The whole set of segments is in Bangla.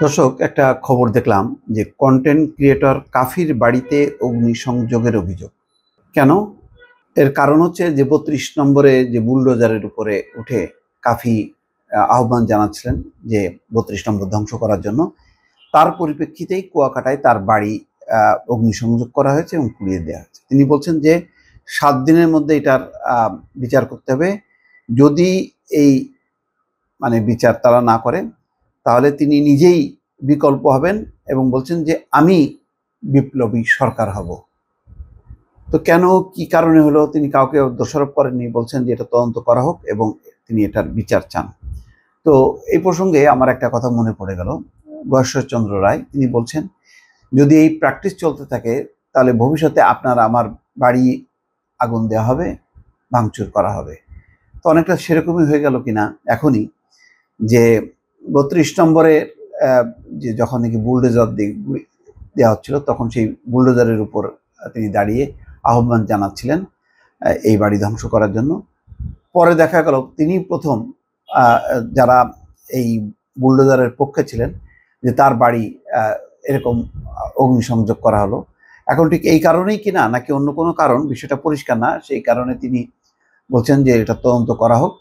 দর্শক, একটা খবর দেখলাম যে কন্টেন্ট ক্রিয়েটর কাফির বাড়িতে অগ্নিসংযোগের অভিযোগ। কেন? এর কারণ হচ্ছে যে ৩২ নম্বরে যে বুলডোজারের উপরে উঠে কাফি আহ্বান জানাচ্ছিলেন যে ৩২ নম্বর ধ্বংস করার জন্য। তার পরিপ্রেক্ষিতেই কুয়াকাটায় তার বাড়ি অগ্নিসংযোগ করা হয়েছে এবং পুড়িয়ে দেওয়া হয়েছে। তিনি বলছেন যে ৭ দিনের মধ্যে এটার বিচার করতে হবে। যদি এই বিচার তারা না করে, তাহলে তিনি নিজেই বিকল্প হবেন এবং বলছেন যে আমি বিপ্লবী সরকার হব। তো কেন, কি কারণে হলো, তিনি কাউকে দোষারোপ করেননি, বলছেন যে এটা তদন্ত করা হোক এবং তিনি এটার বিচার চান। তো এই প্রসঙ্গে আমার একটা কথা মনে পড়ে গেল। গয়েশ্বরচন্দ্র রায় তিনি বলছেন, যদি এই প্র্যাকটিস চলতে থাকে তাহলে ভবিষ্যতে আপনার আমার বাড়ি আগুন দেওয়া হবে, ভাঙচুর করা হবে। তো অনেকটা সেরকমই হয়ে গেল কিনা এখনই, যে ৩২ নম্বরের যে যখন নাকি বুলডোজার দেওয়া হচ্ছিল, তখন সেই বুলডোজারের উপর তিনি দাঁড়িয়ে আহ্বান জানাচ্ছিলেন এই বাড়ি ধ্বংস করার জন্য। পরে দেখা গেল তিনি প্রথম যারা এই বুলডোজারের পক্ষে ছিলেন, যে তার বাড়ি এরকম অগ্নিসংযোগ করা হলো। এখন ঠিক এই কারণেই কিনা নাকি অন্য কোনো কারণ, বিষয়টা পরিষ্কার না। সেই কারণে তিনি বলছেন যে এটা তদন্ত করা হোক,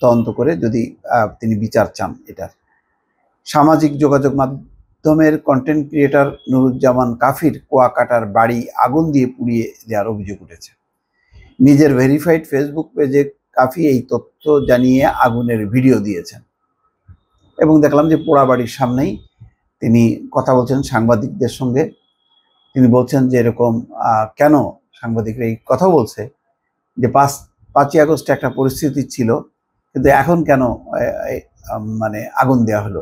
তদন্ত করে যদি তিনি বিচার চান এটার। সামাজিক যোগাযোগ মাধ্যমের কন্টেন্ট ক্রিয়েটর নুরুজ্জামান কাফির কুয়াকাটার বাড়ি আগুন দিয়ে পুড়িয়ে দেওয়ার অভিযোগ উঠেছে। নিজের ভেরিফাইড ফেসবুক পেজে কাফি এই তথ্য জানিয়ে আগুনের ভিডিও দিয়েছেন এবং দেখলাম যে পোড়া বাড়ির সামনেই তিনি কথা বলছেন সাংবাদিকদের সঙ্গে। তিনি বলছেন যে এরকম কেন সাংবাদিকরা এই কথা বলছে, যে 5ই আগস্টে একটা পরিস্থিতি ছিল, কিন্তু এখন কেন আগুন দেওয়া হলো।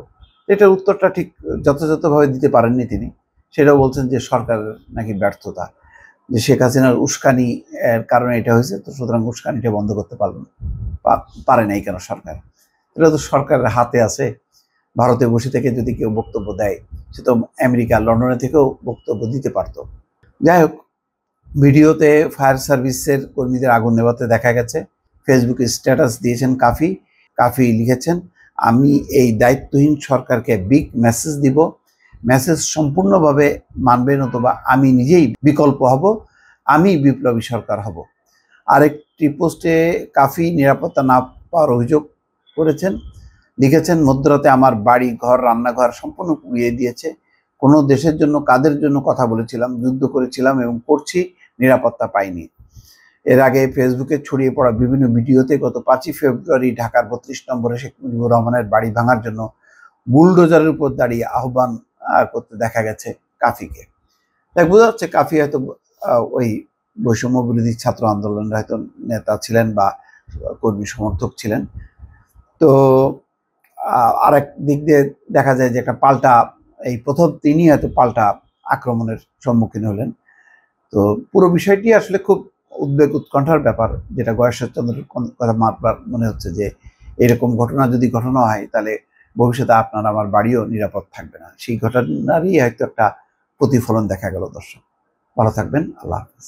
এটার উত্তরটা ঠিক যথাযথভাবে দিতে পারেননি তিনি। সেটাও বলছেন যে সরকারের নাকি ব্যর্থতা, যে শেখ হাসিনার উস্কানি এর কারণে এটা হয়েছে, তো সুতরাং উস্কানিটা বন্ধ করতে পারে নাই কেন সরকার। এটা তো সরকারের হাতে আছে। ভারতে বসে থেকে যদি কেউ বক্তব্য দেয়, সে তো আমেরিকা লন্ডনে থেকেও বক্তব্য দিতে পারত। যাই হোক, ভিডিওতে ফায়ার সার্ভিসের কর্মীদের আগুন নেভাতে দেখা গেছে। ফেসবুকে স্ট্যাটাস দিয়েছেন কাফি লিখেছেন, আমি এই দায়িত্বহীন সরকারকে বিগ মেসেজ দিব, মেসেজ সম্পূর্ণভাবে মানবেন অথবা আমি নিজেই বিকল্প হব, আমি বিপ্লবী সরকার হব। আরেকটি পোস্টে কাফি নিরাপত্তা না পাওয়ার অভিযোগ করেছেন। লিখেছেন, মধ্যরাতে আমার বাড়ি ঘর রান্নাঘর সম্পূর্ণ পুড়িয়ে দিয়েছে। কোনো দেশের জন্য কাদের জন্য কথা বলেছিলাম, যুদ্ধ করেছিলাম এবং করছি, নিরাপত্তা পাইনি। এর আগে ফেসবুকে ছড়িয়ে পড়া বিভিন্ন ভিডিওতে গত 5ই ফেব্রুয়ারি ঢাকার ৩২ নম্বরে শেখ মুজিবুর রহমানের বাড়ি ভাঙার জন্য বুলডোজারের উপর দাঁড়িয়ে আহ্বান করতে দেখা গেছে কাফিকে। তাই বোঝা যাচ্ছে কাফি হয়তো ওই বৈষম্য বিরোধী ছাত্র আন্দোলনের হয়তো নেতা ছিলেন বা কর্মী সমর্থক ছিলেন। তো আরেক দিক দিয়ে দেখা যায় যে একটা পাল্টা, এই প্রথম তিনি হয়তো পাল্টা আক্রমণের সম্মুখীন হলেন। তো পুরো বিষয়টি আসলে খুব উদ্বেগ উৎকণ্ঠার ব্যাপার, যেটা গয়েশ্বরচন্দ্রের কথা মারবার মনে হচ্ছে যে এরকম ঘটনা যদি ঘটনা হয়, তাহলে ভবিষ্যতে আপনার আমার বাড়িও নিরাপদ থাকবে না। সেই ঘটনারই হয়তো একটা প্রতিফলন দেখা গেল। দর্শক, ভালো থাকবেন। আল্লাহ হাফেজ।